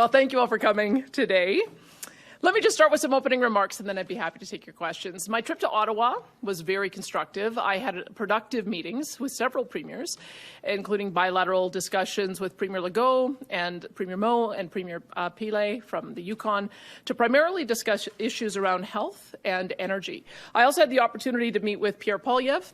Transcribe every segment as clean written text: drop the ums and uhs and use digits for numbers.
Well, thank you all for coming today. Let me just start with some opening remarks, and then I'd be happy to take your questions. My trip to Ottawa was very constructive. I had productive meetings with several premiers, including bilateral discussions with Premier Legault and Premier Moe and Premier Pile from the Yukon to primarily discuss issues around health and energy. I also had the opportunity to meet with Pierre Poilievre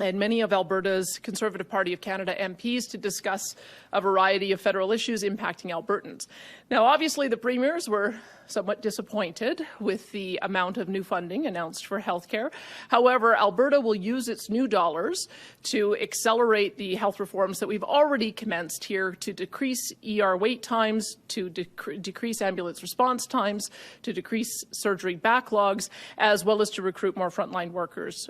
and many of Alberta's Conservative Party of Canada MPs to discuss a variety of federal issues impacting Albertans. Now, obviously, the premiers were somewhat disappointed with the amount of new funding announced for healthcare. However, Alberta will use its new dollars to accelerate the health reforms that we've already commenced here to decrease ER wait times, to decrease ambulance response times, to decrease surgery backlogs, as well as to recruit more frontline workers,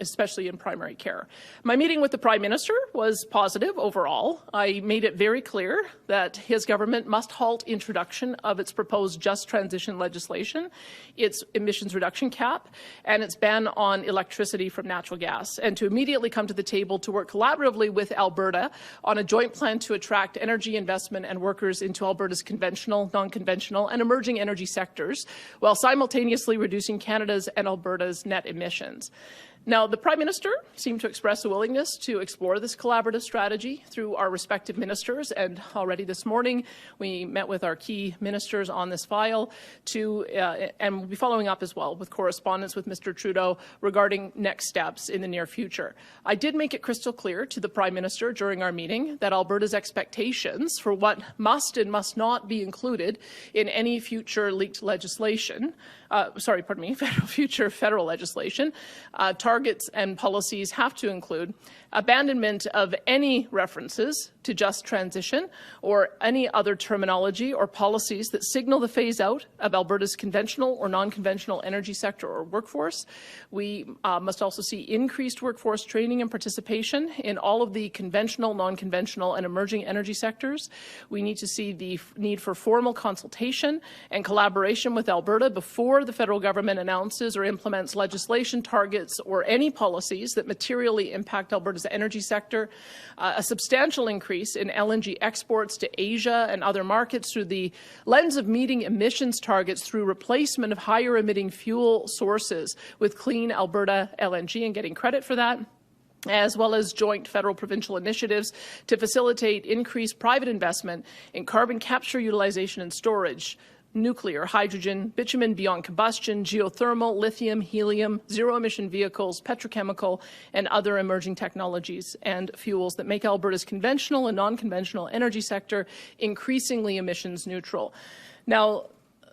especially in primary care. My meeting with the Prime Minister was positive overall. I made it very clear that his government must halt introduction of its proposed just transition legislation, its emissions reduction cap, and its ban on electricity from natural gas, and to immediately come to the table to work collaboratively with Alberta on a joint plan to attract energy investment and workers into Alberta's conventional, non-conventional, and emerging energy sectors, while simultaneously reducing Canada's and Alberta's net emissions. Now, the Prime Minister seemed to express a willingness to explore this collaborative strategy through our respective ministers, and already this morning we met with our key ministers on this file and we'll be following up as well with correspondence with Mr. Trudeau regarding next steps in the near future. I did make it crystal clear to the Prime Minister during our meeting that Alberta's expectations for what must and must not be included in any future leaked legislation, future federal legislation, targets and policies have to include abandonment of any references to just transition or any other terminology or policies that signal the phase out of Alberta's conventional or non-conventional energy sector or workforce. We must also see increased workforce training and participation in all of the conventional, non-conventional and emerging energy sectors. We need to see the need for formal consultation and collaboration with Alberta before the federal government announces or implements legislation, targets or any policies that materially impact Alberta's energy sector, a substantial increase in LNG exports to Asia and other markets through the lens of meeting emissions targets through replacement of higher emitting fuel sources with clean Alberta LNG and getting credit for that, as well as joint federal-provincial initiatives to facilitate increased private investment in carbon capture, utilization and storage, nuclear, hydrogen, bitumen beyond combustion, geothermal, lithium, helium, zero-emission vehicles, petrochemical, and other emerging technologies and fuels that make Alberta's conventional and non-conventional energy sector increasingly emissions neutral. Now,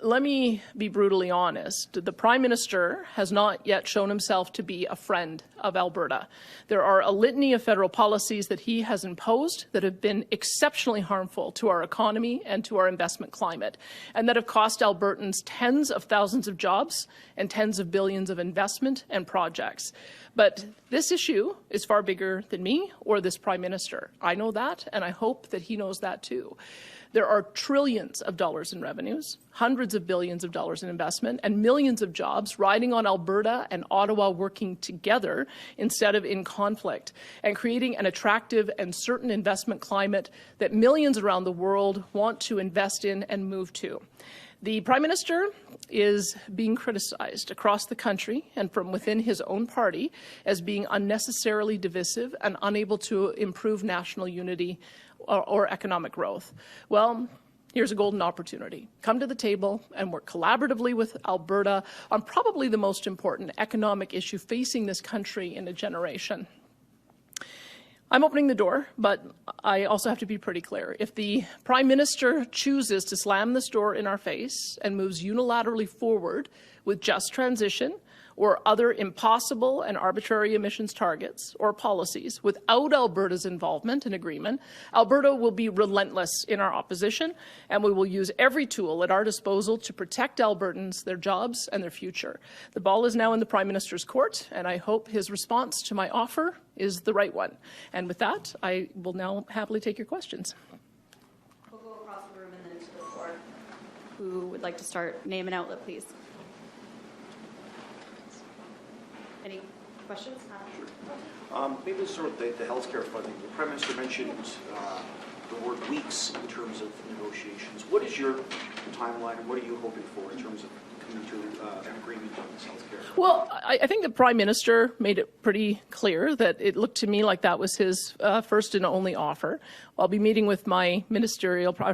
let me be brutally honest. The Prime Minister has not yet shown himself to be a friend of Alberta. There are a litany of federal policies that he has imposed that have been exceptionally harmful to our economy and to our investment climate, and that have cost Albertans tens of thousands of jobs and tens of billions of investment and projects. But this issue is far bigger than me or this Prime Minister. I know that, and I hope that he knows that too. There are trillions of dollars in revenues, hundreds of billions of dollars in investment, and millions of jobs riding on Alberta and Ottawa working together instead of in conflict, and creating an attractive and certain investment climate that millions around the world want to invest in and move to. The Prime Minister is being criticized across the country and from within his own party as being unnecessarily divisive and unable to improve national unity or economic growth. Well, here's a golden opportunity. Come to the table and work collaboratively with Alberta on probably the most important economic issue facing this country in a generation. I'm opening the door, but I also have to be pretty clear. If the Prime Minister chooses to slam this door in our face and moves unilaterally forward with just transition or other impossible and arbitrary emissions targets or policies without Alberta's involvement and agreement, Alberta will be relentless in our opposition, and we will use every tool at our disposal to protect Albertans, their jobs and their future. The ball is now in the Prime Minister's court, and I hope his response to my offer is the right one. And with that, I will now happily take your questions. We'll go across the room and then to the floor. Who would like to start? Name and outlet, please. Any questions? Maybe let's start with the healthcare funding. The Prime Minister mentioned the word weeks in terms of negotiations. What is your timeline, and what are you hoping for in terms of coming to an agreement on this healthcare? Well, I think the Prime Minister made it pretty clear that it looked to me like that was his first and only offer. I'll be meeting with my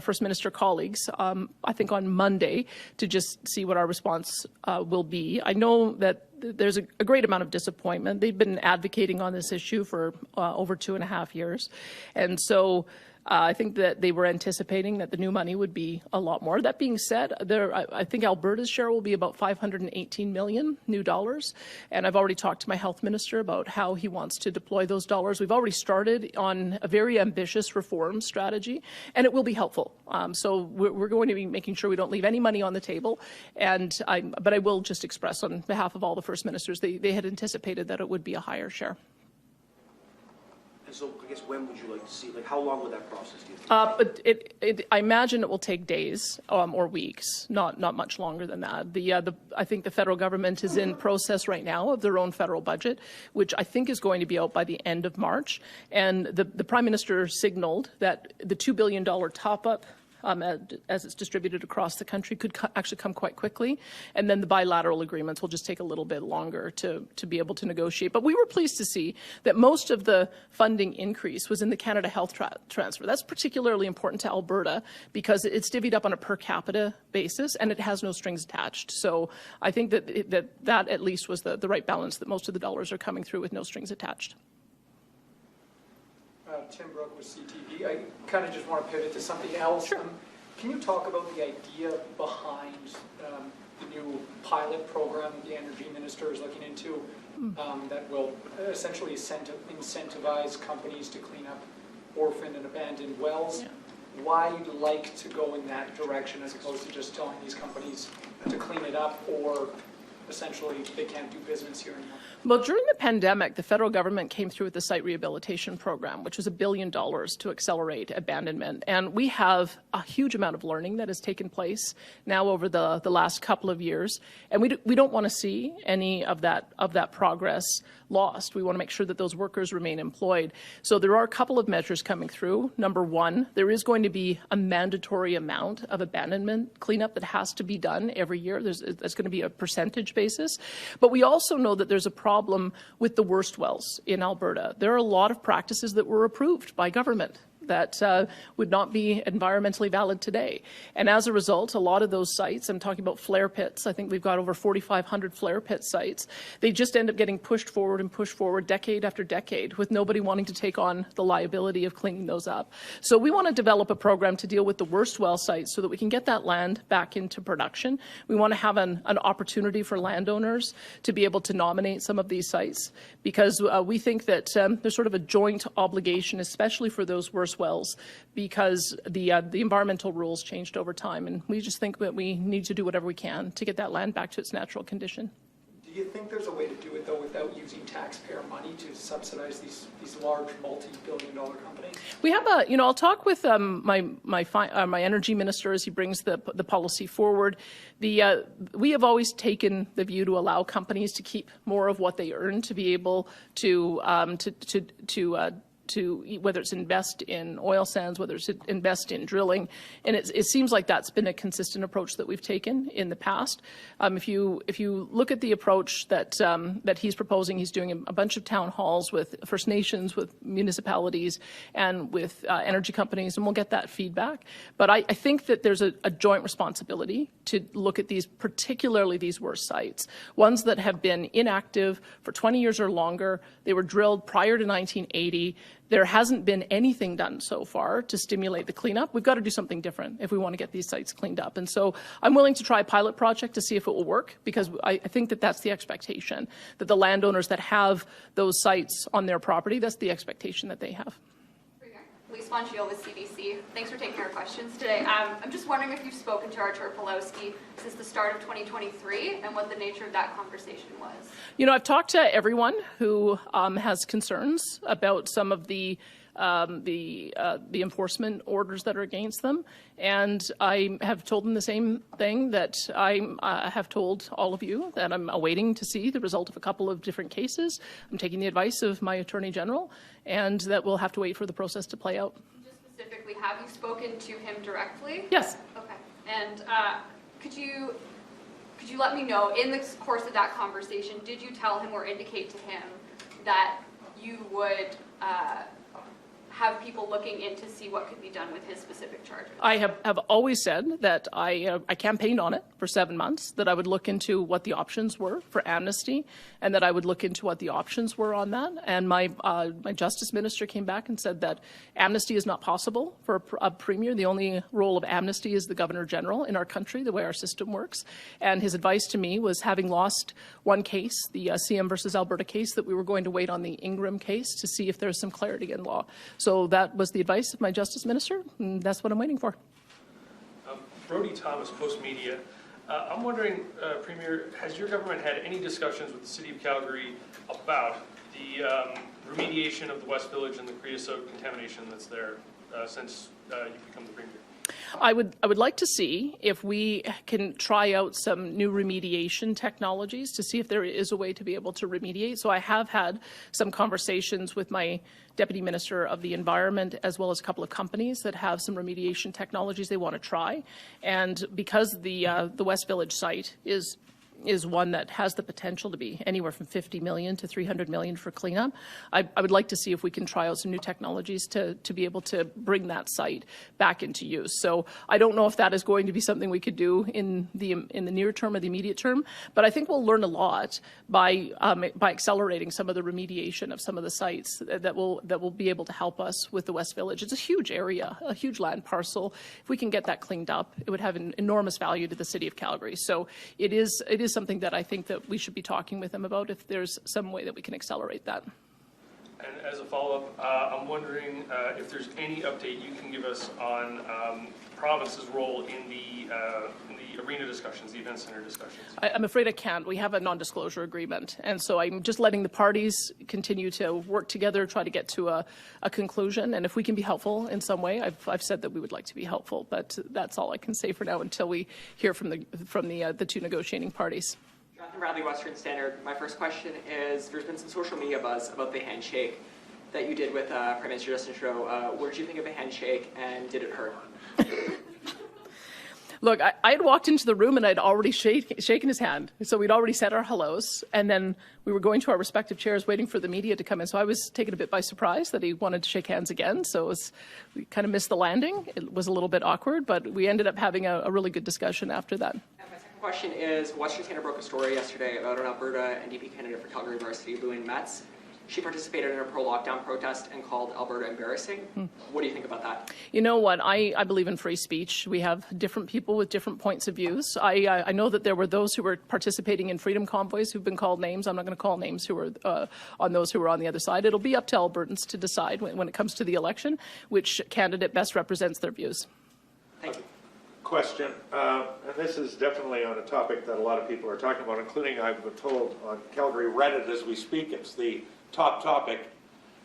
First Minister colleagues, I think on Monday, to just see what our response will be. I know that there's a great amount of disappointment. They've been advocating on this issue for over 2.5 years. And so I think that they were anticipating that the new money would be a lot more. That being said, I think Alberta's share will be about $518 million new dollars. And I've already talked to my health minister about how he wants to deploy those dollars. We've already started on a very ambitious reform strategy, and it will be helpful. So we're going to be making sure we don't leave any money on the table. But I will just express on behalf of all the First Ministers, they had anticipated that it would be a higher share. And so, I guess, when would you like to see? Like, how long would that process do you think? I imagine it will take days or weeks, not much longer than that. I think the federal government is in process right now of their own federal budget, which I think is going to be out by the end of March. And the Prime Minister signaled that the $2 billion top-up as it's distributed across the country could actually come quite quickly. And then the bilateral agreements will just take a little bit longer to be able to negotiate. But we were pleased to see that most of the funding increase was in the Canada Health Transfer. That's particularly important to Alberta because it's divvied up on a per capita basis and it has no strings attached. So I think that at least was the right balance, that most of the dollars are coming through with no strings attached. Tim Brooke with CTV. I kind of just want to pivot to something else. Sure. Can you talk about the idea behind the new pilot program the Energy Minister is looking into that will essentially incentivize companies to clean up orphaned and abandoned wells? Yeah. Why you'd like to go in that direction as opposed to just telling these companies to clean it up, or essentially they can't do business here anymore? Well, during the pandemic, the federal government came through with the site rehabilitation program, which was $1 billion to accelerate abandonment. And we have a huge amount of learning that has taken place now over the last couple of years. And we don't want to see any of that progress lost. We want to make sure that those workers remain employed. So there are a couple of measures coming through. Number one, there is going to be a mandatory amount of abandonment cleanup that has to be done every year. There's going to be a percentage basis. But we also know that there's a problem with the worst wells in Alberta. There are a lot of practices that were approved by government that would not be environmentally valid today. And as a result, a lot of those sites, I'm talking about flare pits, I think we've got over 4,500 flare pit sites, they just end up getting pushed forward decade after decade with nobody wanting to take on the liability of cleaning those up. So we want to develop a program to deal with the worst well sites so that we can get that land back into production. We want to have an opportunity for landowners to be able to nominate some of these sites because we think that there's sort of a joint obligation, especially for those worst wells, because the environmental rules changed over time, and we just think that we need to do whatever we can to get that land back to its natural condition. Do you think there's a way to do it, though, without using taxpayer money to subsidize these large multi-billion-dollar companies? We have I'll talk with my energy minister as he brings the policy forward. We have always taken the view to allow companies to keep more of what they earn to be able to whether it's invest in oil sands, whether it's invest in drilling. And it seems like that's been a consistent approach that we've taken in the past. If you look at the approach that he's proposing, he's doing a bunch of town halls with First Nations, with municipalities, and with energy companies, and we'll get that feedback. But I think that there's a joint responsibility to look at particularly these worst sites, ones that have been inactive for 20 years or longer. They were drilled prior to 1980. There hasn't been anything done so far to stimulate the cleanup. We've got to do something different if we want to get these sites cleaned up. And so I'm willing to try a pilot project to see if it will work, because I think that that's the expectation, that the landowners that have those sites on their property, that's the expectation that they have. Lisa Montiel with CBC. Thanks for taking our questions today. I'm just wondering if you've spoken to Artur Pawlowski since the start of 2023 and what the nature of that conversation was. I've talked to everyone who has concerns about some of the enforcement orders that are against them, and I have told them the same thing that I have told all of you, that I'm awaiting to see the result of a couple of different cases. I'm taking the advice of my Attorney General, and that we'll have to wait for the process to play out. Just specifically, have you spoken to him directly? Yes. Okay. And could you let me know, in the course of that conversation, did you tell him or indicate to him that you would have people looking in to see what could be done with his specific charges? I have always said that I campaigned on it for 7 months, that I would look into what the options were for amnesty, and that I would look into what the options were on that. And my justice minister came back and said that amnesty is not possible for a premier. The only role of amnesty is the governor general in our country, the way our system works. And his advice to me was, having lost one case, the CM versus Alberta case, that we were going to wait on the Ingram case to see if there's some clarity in law. So that was the advice of my justice minister, and that's what I'm waiting for. Brodie Thomas, Post Media. I'm wondering, Premier, has your government had any discussions with the City of Calgary about the remediation of the West Village and the creosote contamination that's there since you've become the Premier? I would like to see if we can try out some new remediation technologies to see if there is a way to be able to remediate. So I have had some conversations with my Deputy Minister of the Environment, as well as a couple of companies that have some remediation technologies they want to try. And because the West Village site is one that has the potential to be anywhere from 50 million to 300 million for cleanup, I would like to see if we can try out some new technologies to be able to bring that site back into use. So I don't know if that is going to be something we could do in the near term or the immediate term, but I think we'll learn a lot by accelerating some of the remediation of some of the sites that will be able to help us with the West Village. It's a huge area, a huge land parcel. If we can get that cleaned up, it would have an enormous value to the City of Calgary. So it is something that I think that we should be talking with them about, if there's some way that we can accelerate that. And as a follow-up, I'm wondering if there's any update you can give us on province's role in the arena discussions, the event center discussions. I'm afraid I can't. We have a non-disclosure agreement, and so I'm just letting the parties continue to work together, try to get to a conclusion. And if we can be helpful in some way, I've said that we would like to be helpful, but that's all I can say for now until we hear from the two negotiating parties. Jonathan Bradley, Western Standard. My first question is, there's been some social media buzz about the handshake that you did with Prime Minister Justin Trudeau. What did you think of the handshake, and did it hurt? Look, I had walked into the room and I'd already shaken his hand. So we'd already said our hellos, and then we were going to our respective chairs waiting for the media to come in. So I was taken a bit by surprise that he wanted to shake hands again. So we kind of missed the landing. It was a little bit awkward, but we ended up having a really good discussion after that. And my second question is, Western Standard broke a story yesterday about an Alberta NDP candidate for Calgary Varsity, Louise Metz. She participated in a pro-lockdown protest and called Alberta embarrassing. What do you think about that? You know what? I believe in free speech. We have different people with different points of views. I know that there were those who were participating in freedom convoys who've been called names. I'm not going to call names who were on those who were on the other side. It'll be up to Albertans to decide when it comes to the election which candidate best represents their views. Thank you. Question, and this is definitely on a topic that a lot of people are talking about, including, I've been told, on Calgary Reddit as we speak. It's the top topic,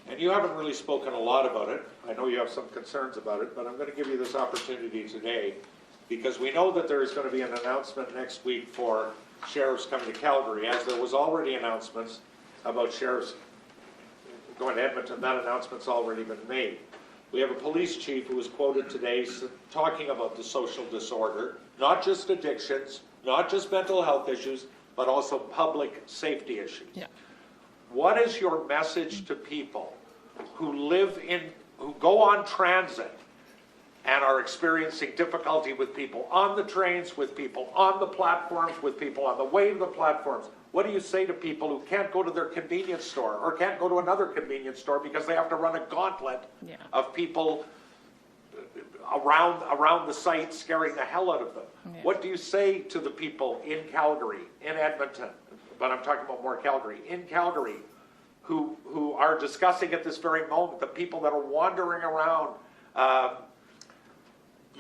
and you haven't really spoken a lot about it. I know you have some concerns about it, but I'm going to give you this opportunity today, because we know that there is going to be an announcement next week for sheriffs coming to Calgary, as there was already announcements about sheriffs going to Edmonton. That announcement's already been made. We have a police chief who was quoted today talking about the social disorder, not just addictions, not just mental health issues, but also public safety issues. Yeah. What is your message to people who go on transit and are experiencing difficulty with people on the trains, with people on the platforms, with people on the way to the platforms? What do you say to people who can't go to their convenience store or can't go to another convenience store because they have to run a gauntlet of people around the site scaring the hell out of them? Yeah. What do you say to the people in Calgary, in Edmonton, but I'm talking about more Calgary, in Calgary, who are discussing at this very moment the people that are wandering around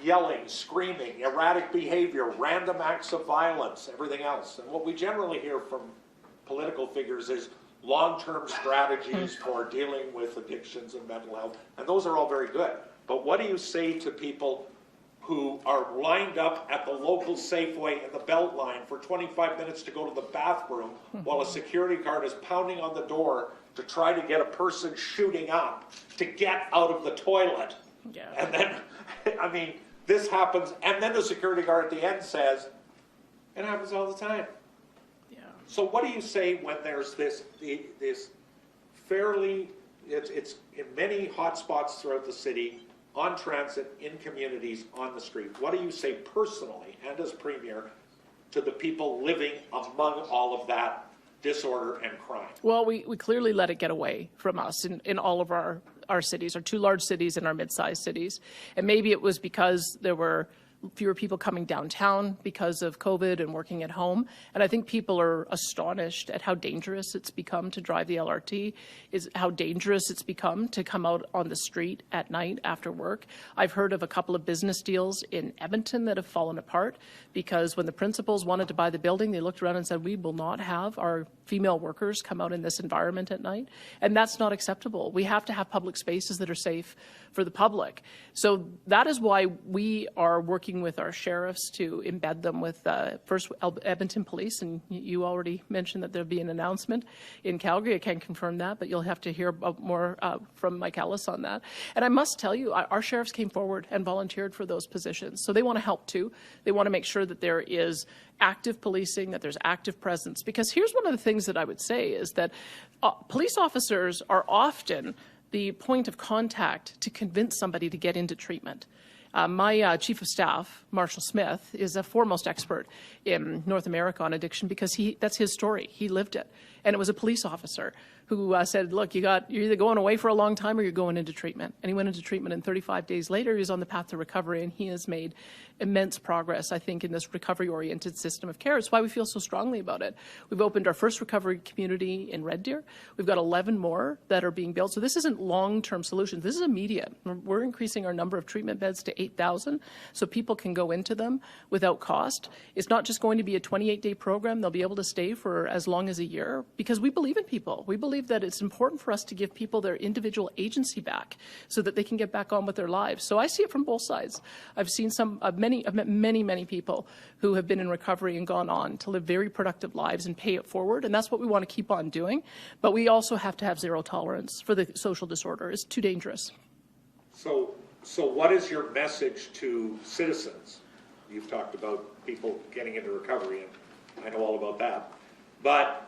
yelling, screaming, erratic behavior, random acts of violence, everything else? And what we generally hear from political figures is long-term strategies for dealing with addictions and mental health, and those are all very good. But what do you say to people who are lined up at the local Safeway in the Beltline for 25 minutes to go to the bathroom while a security guard is pounding on the door to try to get a person shooting up to get out of the toilet? Yeah. And then, I mean, this happens, and then the security guard at the end says, it happens all the time. Yeah. So what do you say when there's this fairly, it's in many hot spots throughout the city, on transit, in communities, on the street. What do you say personally and as Premier to the people living among all of that disorder and crime? Well, we clearly let it get away from us in all of our cities, our two large cities and our mid-sized cities. And maybe it was because there were fewer people coming downtown because of COVID and working at home. And I think people are astonished at how dangerous it's become to drive the LRT, is how dangerous it's become to come out on the street at night after work. I've heard of a couple of business deals in Edmonton that have fallen apart because when the principals wanted to buy the building, they looked around and said, we will not have our female workers come out in this environment at night. And that's not acceptable. We have to have public spaces that are safe for the public. So that is why we are working with our sheriffs to embed them with first Edmonton Police, and you already mentioned that there'll be an announcement in Calgary. I can't confirm that, but you'll have to hear more from Mike Ellis on that. And I must tell you, our sheriffs came forward and volunteered for those positions. So they want to help too. They want to make sure that there is active policing, that there's active presence. Because here's one of the things that I would say is that police officers are often the point of contact to convince somebody to get into treatment. My chief of staff, Marshall Smith, is a foremost expert in North America on addiction because that's his story. He lived it. And it was a police officer who said, look, you're either going away for a long time or you're going into treatment. And he went into treatment, and 35 days later, he's on the path to recovery, and he has made immense progress, I think, in this recovery-oriented system of care. It's why we feel so strongly about it. We've opened our first recovery community in Red Deer. We've got 11 more that are being built. So this isn't long-term solutions. This is immediate. We're increasing our number of treatment beds to 8,000 so people can go into them without cost. It's not just going to be a 28-day program. They'll be able to stay for as long as a year because we believe in people. We believe that it's important for us to give people their individual agency back so that they can get back on with their lives. So I see it from both sides. I've seen I've met many people who have been in recovery and gone on to live very productive lives and pay it forward, and that's what we want to keep on doing. But we also have to have zero tolerance for the social disorder. It's too dangerous. So what is your message to citizens? You've talked about people getting into recovery, and I know all about that. But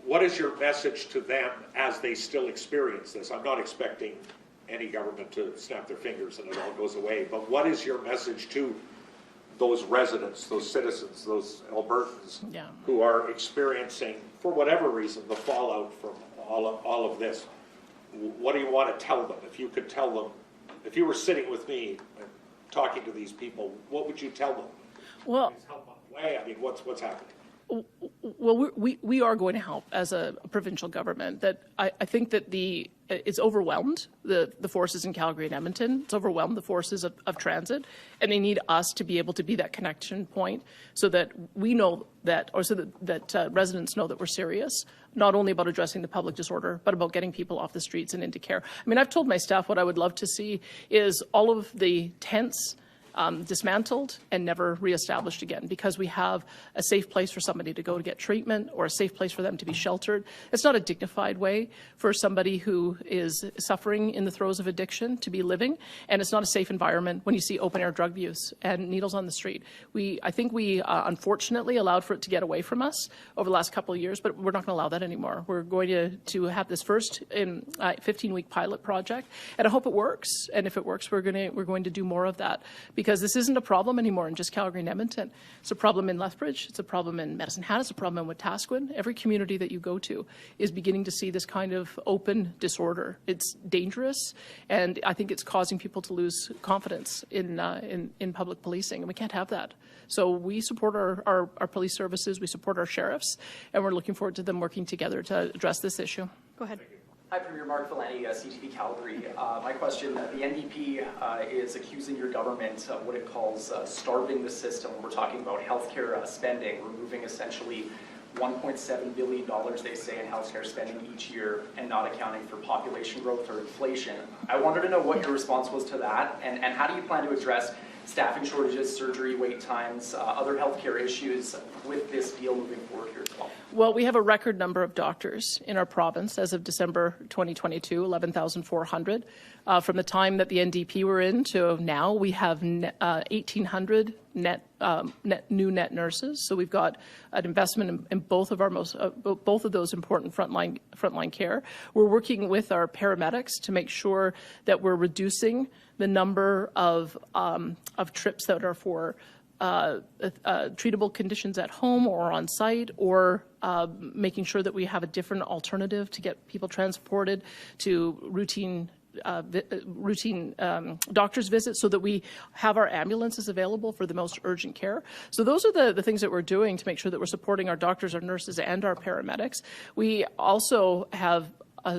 what is your message to them as they still experience this? I'm not expecting any government to snap their fingers and it all goes away, but what is your message to those residents, those citizens, those Albertans who are experiencing, for whatever reason, the fallout from all of this? What do you want to tell them? If you could tell them, if you were sitting with me and talking to these people, what would you tell them? Well, help on the way. I mean, what's happening? Well, we are going to help as a provincial government. That I think that it's overwhelmed the forces in Calgary and Edmonton. It's overwhelmed the forces of transit, and they need us to be able to be that connection point so that we know that, or so that residents know that we're serious, not only about addressing the public disorder, but about getting people off the streets and into care. I mean, I've told my staff what I would love to see is all of the tents dismantled and never reestablished again, because we have a safe place for somebody to go to get treatment or a safe place for them to be sheltered. It's not a dignified way for somebody who is suffering in the throes of addiction to be living, and it's not a safe environment when you see open-air drug abuse and needles on the street. I think we unfortunately allowed for it to get away from us over the last couple of years, but we're not going to allow that anymore. We're going to have this first 15-week pilot project, and I hope it works. And if it works, we're going to do more of that, because this isn't a problem anymore in just Calgary and Edmonton. It's a problem in Lethbridge. It's a problem in Medicine Hat. It's a problem in Wetaskiwin. Every community that you go to is beginning to see this kind of open disorder. It's dangerous, and I think it's causing people to lose confidence in public policing, and we can't have that. So we support our police services, we support our sheriffs, and we're looking forward to them working together to address this issue. Go ahead. Hi, Premier Mark Villani, CTV Calgary. My question, the NDP is accusing your government of what it calls starving the system. We're talking about healthcare spending, removing essentially $1.7 billion, they say, in healthcare spending each year and not accounting for population growth or inflation. I wanted to know what your response was to that, and how do you plan to address staffing shortages, surgery wait times, other healthcare issues with this deal moving forward here as well? Well, we have a record number of doctors in our province as of December 2022, 11,400. From the time that the NDP were in to now, we have 1,800 new net nurses. So we've got an investment in both of our both of those important frontline care. We're working with our paramedics to make sure that we're reducing the number of trips that are for treatable conditions at home or on site, or making sure that we have a different alternative to get people transported to routine doctor's visits, so that we have our ambulances available for the most urgent care. So those are the things that we're doing to make sure that we're supporting our doctors, our nurses, and our paramedics. We also have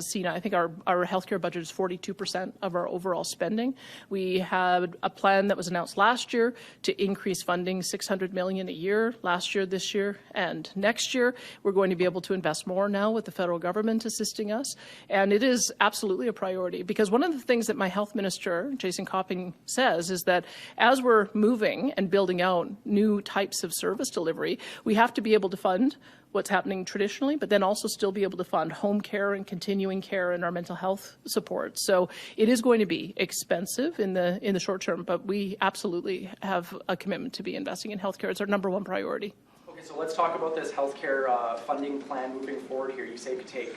seen, I think our healthcare budget is 42% of our overall spending. We had a plan that was announced last year to increase funding $600 million a year, last year, this year, and next year. We're going to be able to invest more now with the federal government assisting us. And it is absolutely a priority, because one of the things that my health minister, Jason Copping, says is that as we're moving and building out new types of service delivery, we have to be able to fund what's happening traditionally, but then also still be able to fund home care and continuing care and our mental health support. So it is going to be expensive in the short term, but we absolutely have a commitment to be investing in healthcare. It's our number one priority. Okay, so let's talk about this healthcare funding plan moving forward here. You say it could take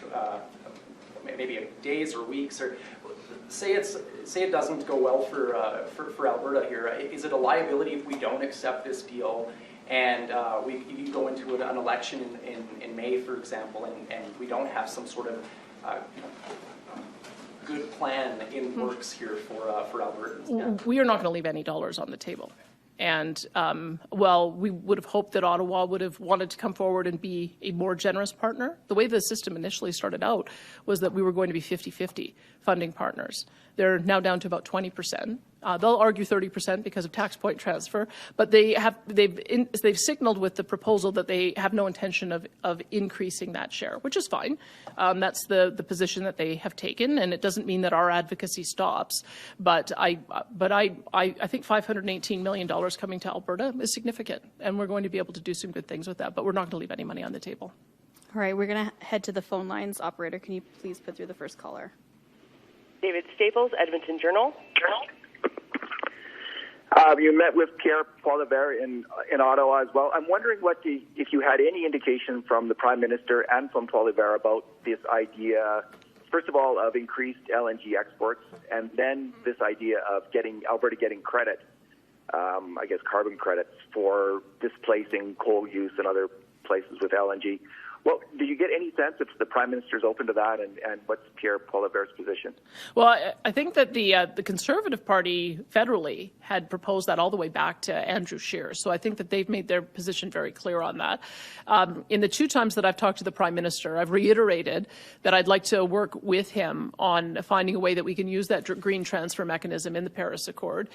maybe days or weeks, or say it doesn't go well for Alberta here. Is it a liability if we don't accept this deal? And you go into an election in May, for example, and we don't have some sort of good plan in works here for Albertans. Yeah. We are not going to leave any dollars on the table. And well, we would have hoped that Ottawa would have wanted to come forward and be a more generous partner. The way the system initially started out was that we were going to be 50-50 funding partners. They're now down to about 20%. They'll argue 30% because of tax point transfer, but they've signaled with the proposal that they have no intention of increasing that share, which is fine. That's the position that they have taken, and it doesn't mean that our advocacy stops. But I think $518 million coming to Alberta is significant, and we're going to be able to do some good things with that. But we're not going to leave any money on the table. All right, we're going to head to the phone lines. Operator, can you please put through the first caller? David Staples, Edmonton Journal. You met with Pierre Poilievre in Ottawa as well. I'm wondering if you had any indication from the Prime Minister and from Poilievre about this idea, first of all, of increased LNG exports, and then this idea of Alberta getting credit, I guess carbon credits, for displacing coal use in other places with LNG. Well, do you get any sense if the Prime Minister's open to that, and what's Pierre Poilievre's position? Well, I think that the Conservative Party federally had proposed that all the way back to Andrew Scheer. So I think that they've made their position very clear on that. In the two times that I've talked to the Prime Minister, I've reiterated that I'd like to work with him on finding a way that we can use that green transfer mechanism in the Paris Accord.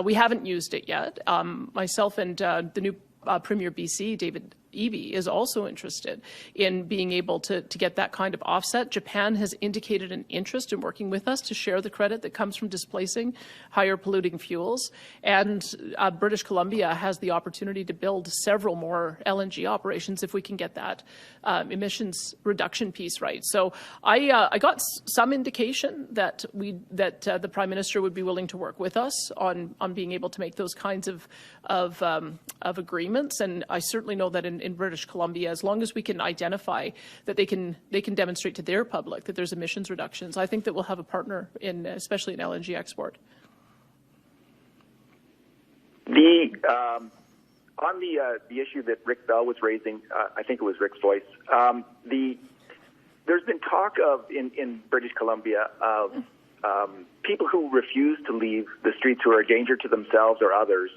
We haven't used it yet. Myself and the new Premier BC, David Eby, is also interested in being able to get that kind of offset. Japan has indicated an interest in working with us to share the credit that comes from displacing higher polluting fuels. And British Columbia has the opportunity to build several more LNG operations if we can get that emissions reduction piece right. So I got some indication that the Prime Minister would be willing to work with us on being able to make those kinds of agreements. And I certainly know that in British Columbia, as long as we can identify that they can demonstrate to their public that there's emissions reductions, I think that we'll have a partner especially in LNG export. On the issue that Rick Bell was raising, I think it was Rick's voice. There's been talk of in British Columbia of people who refuse to leave the streets, who are a danger to themselves or others,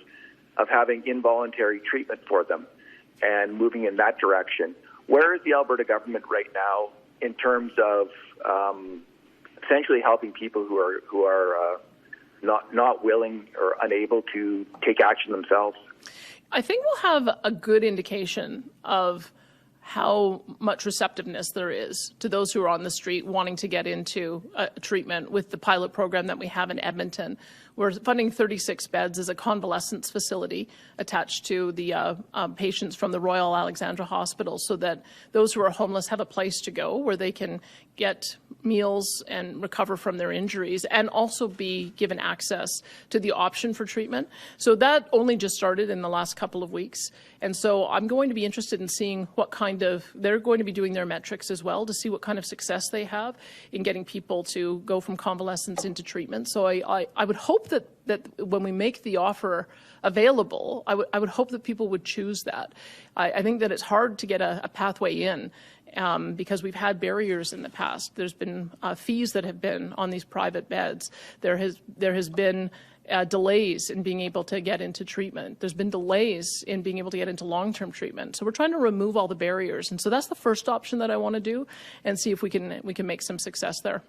of having involuntary treatment for them and moving in that direction. Where is the Alberta government right now in terms of essentially helping people who are not willing or unable to take action themselves? I think we'll have a good indication of how much receptiveness there is to those who are on the street wanting to get into treatment with the pilot program that we have in Edmonton. We're funding 36 beds as a convalescence facility attached to the patients from the Royal Alexandra Hospital, so that those who are homeless have a place to go where they can get meals and recover from their injuries, and also be given access to the option for treatment. So that only just started in the last couple of weeks. And so I'm going to be interested in seeing what kind of, they're going to be doing their metrics as well to see what kind of success they have in getting people to go from convalescence into treatment. So I would hope that when we make the offer available, I would hope that people would choose that. I think that it's hard to get a pathway in because we've had barriers in the past. There's been fees that have been on these private beds. There has been delays in being able to get into treatment. There's been delays in being able to get into long-term treatment. So we're trying to remove all the barriers. And so that's the first option that I want to do, and see if we can make some success there.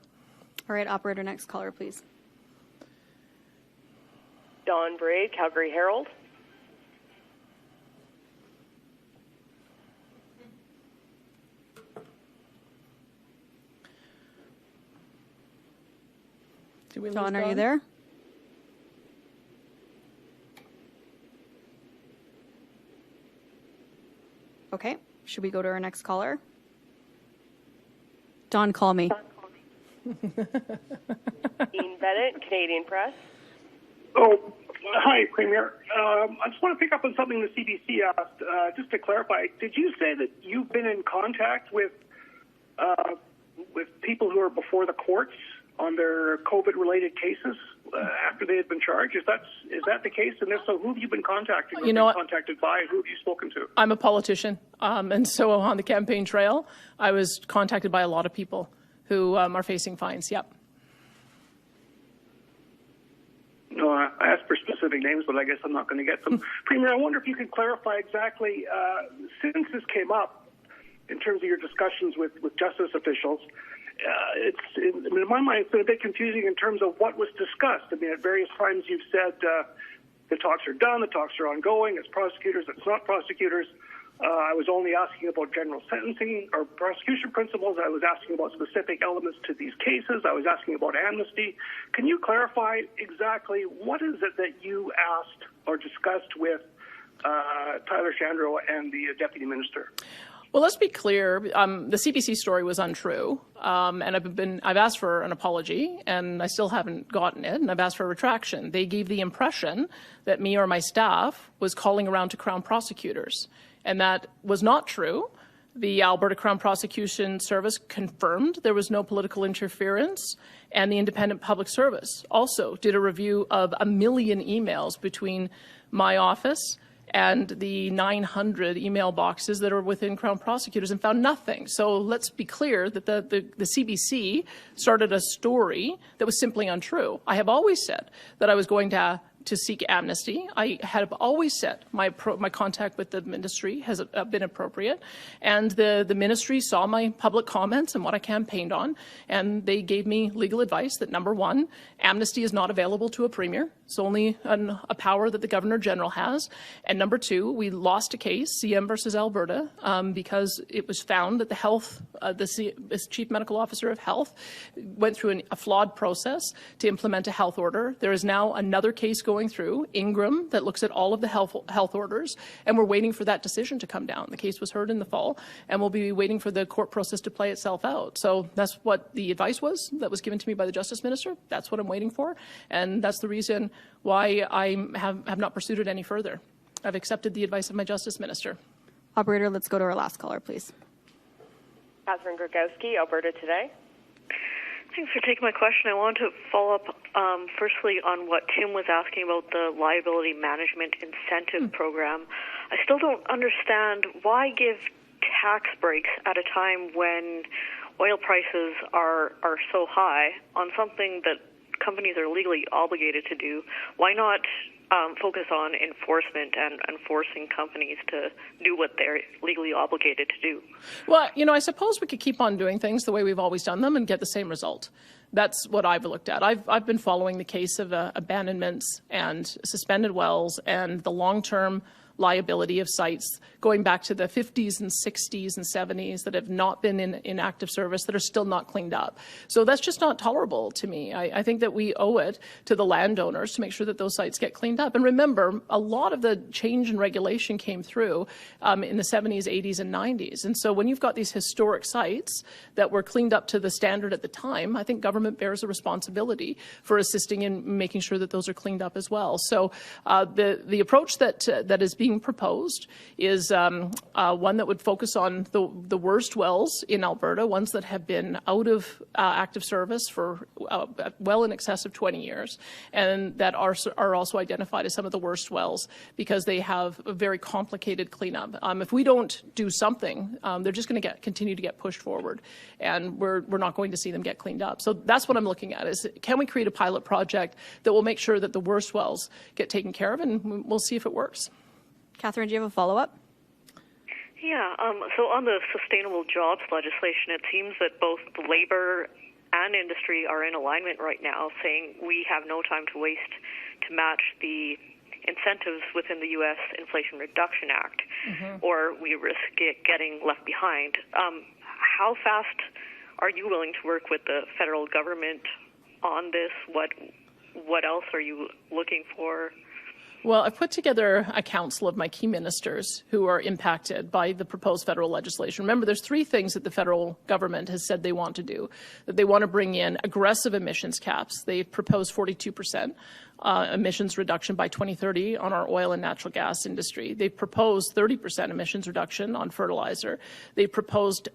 All right, operator, next caller, please. Don Braid, Calgary Herald. Don, are you there? Okay, should we go to our next caller? Don, call me. Dean Bennett, Canadian Press. Oh, hi, Premier. I just want to pick up on something the CBC asked. Just to clarify, did you say that you've been in contact with people who are before the courts on their COVID-related cases after they had been charged? Is that the case? And if so, who have you been contacting? You know what? Contacted by? Who have you spoken to? I'm a politician, and so on the campaign trail, I was contacted by a lot of people who are facing fines. Yep. No, I asked for specific names, but I guess I'm not going to get them. Premier, I wonder if you could clarify exactly, since this came up in terms of your discussions with justice officials, in my mind, it's been a bit confusing in terms of what was discussed. I mean, at various times you've said the talks are done, the talks are ongoing, it's prosecutors, it's not prosecutors. I was only asking about general sentencing or prosecution principles. I was asking about specific elements to these cases. I was asking about amnesty. Can you clarify exactly what is it that you asked or discussed with Tyler Shandro and the Deputy Minister? Well, let's be clear. The CBC story was untrue, and I've asked for an apology, and I still haven't gotten it, and I've asked for a retraction. They gave the impression that me or my staff was calling around to Crown prosecutors, and that was not true. The Alberta Crown Prosecution Service confirmed there was no political interference, and the Independent Public Service also did a review of 1 million emails between my office and the 900 email boxes that are within Crown prosecutors and found nothing. So let's be clear that the CBC started a story that was simply untrue. I have always said that I was going to seek amnesty. I have always said my contact with the ministry has been appropriate, and the ministry saw my public comments and what I campaigned on, and they gave me legal advice that, number one, amnesty is not available to a premier. It's only a power that the Governor General has. And number two, we lost a case, CM versus Alberta, because it was found that the Chief Medical Officer of Health went through a flawed process to implement a health order. There is now another case going through, Ingram, that looks at all of the health orders, and we're waiting for that decision to come down. The case was heard in the fall, and we'll be waiting for the court process to play itself out. So that's what the advice was that was given to me by the Justice Minister. That's what I'm waiting for, and that's the reason why I have not pursued it any further. I've accepted the advice of my Justice Minister. Operator, let's go to our last caller, please. Catherine Grgowski, Alberta Today. Thanks for taking my question. I want to follow up firstly on what Tim was asking about the liability management incentive program. I still don't understand why give tax breaks at a time when oil prices are so high on something that companies are legally obligated to do. Why not focus on enforcement and forcing companies to do what they're legally obligated to do? Well, I suppose we could keep on doing things the way we've always done them and get the same result. That's what I've looked at. I've been following the case of abandonments and suspended wells and the long-term liability of sites going back to the 50s and 60s and 70s that have not been in active service, that are still not cleaned up. So that's just not tolerable to me. I think that we owe it to the landowners to make sure that those sites get cleaned up. And remember, a lot of the change in regulation came through in the 70s, 80s, and 90s. And so when you've got these historic sites that were cleaned up to the standard at the time, I think government bears a responsibility for assisting in making sure that those are cleaned up as well. So the approach that is being proposed is one that would focus on the worst wells in Alberta, ones that have been out of active service for well in excess of 20 years, and that are also identified as some of the worst wells because they have a very complicated cleanup. If we don't do something, they're just going to continue to get pushed forward, and we're not going to see them get cleaned up. So that's what I'm looking at, is can we create a pilot project that will make sure that the worst wells get taken care of, and we'll see if it works. Catherine, do you have a follow-up? Yeah, so on the sustainable jobs legislation, it seems that both the labor and industry are in alignment right now, saying we have no time to waste to match the incentives within the U.S. Inflation Reduction Act, or we risk getting left behind. How fast are you willing to work with the federal government on this? What else are you looking for? Well, I've put together a council of my key ministers who are impacted by the proposed federal legislation. Remember, there's three things that the federal government has said they want to do. That they want to bring in aggressive emissions caps. They've proposed 42% emissions reduction by 2030 on our oil and natural gas industry. They've proposed 30% emissions reduction on fertilizer. They've proposed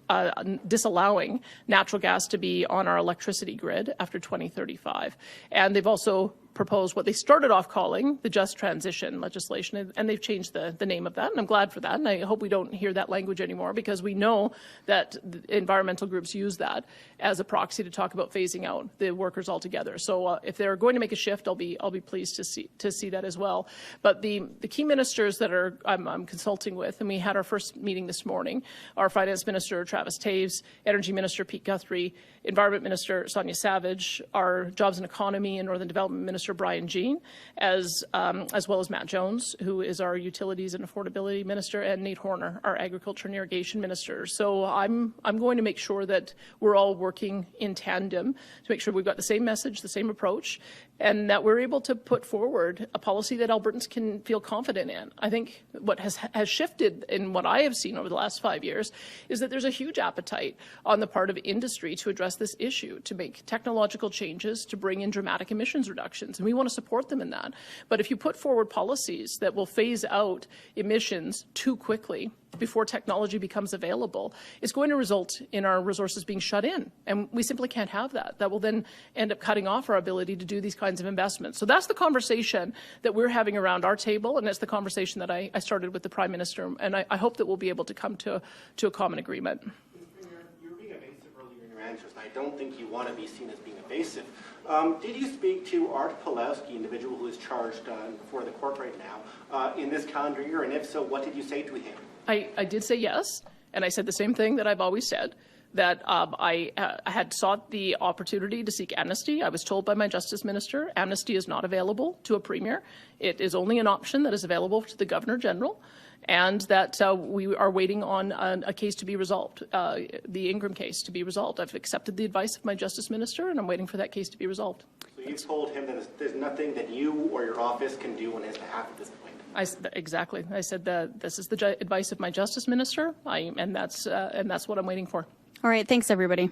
disallowing natural gas to be on our electricity grid after 2035. And they've also proposed what they started off calling the just transition legislation, and they've changed the name of that, and I'm glad for that, and I hope we don't hear that language anymore, because we know that environmental groups use that as a proxy to talk about phasing out the workers altogether. So if they're going to make a shift, I'll be pleased to see that as well. But the key ministers that I'm consulting with, and we had our first meeting this morning, our Finance Minister Travis Taves, Energy Minister Pete Guthrie, Environment Minister Sonia Savage, our Jobs and Economy and Northern Development Minister Brian Jean, as well as Matt Jones, who is our Utilities and Affordability Minister, and Nate Horner, our Agriculture and Irrigation Minister. So I'm going to make sure that we're all working in tandem to make sure we've got the same message, the same approach, and that we're able to put forward a policy that Albertans can feel confident in. I think what has shifted in what I have seen over the last 5 years is that there's a huge appetite on the part of industry to address this issue, to make technological changes, to bring in dramatic emissions reductions, and we want to support them in that. But if you put forward policies that will phase out emissions too quickly before technology becomes available, it's going to result in our resources being shut in, and we simply can't have that. That will then end up cutting off our ability to do these kinds of investments. So that's the conversation that we're having around our table, and that's the conversation that I started with the Prime Minister, and I hope that we'll be able to come to a common agreement. You were being evasive earlier in your answers, and I don't think you want to be seen as being evasive. Did you speak to Artur Pawlowski, individual who is charged before the court right now, in this calendar year, and if so, what did you say to him? I did say yes, and I said the same thing that I've always said, that I had sought the opportunity to seek amnesty. I was told by my Justice Minister amnesty is not available to a Premier. It is only an option that is available to the Governor General, and that we are waiting on a case to be resolved, the Ingram case to be resolved. I've accepted the advice of my Justice Minister, and I'm waiting for that case to be resolved. So you've told him that there's nothing that you or your office can do on his behalf at this point? Exactly. I said that this is the advice of my Justice Minister, and that's what I'm waiting for. All right. Thanks, everybody.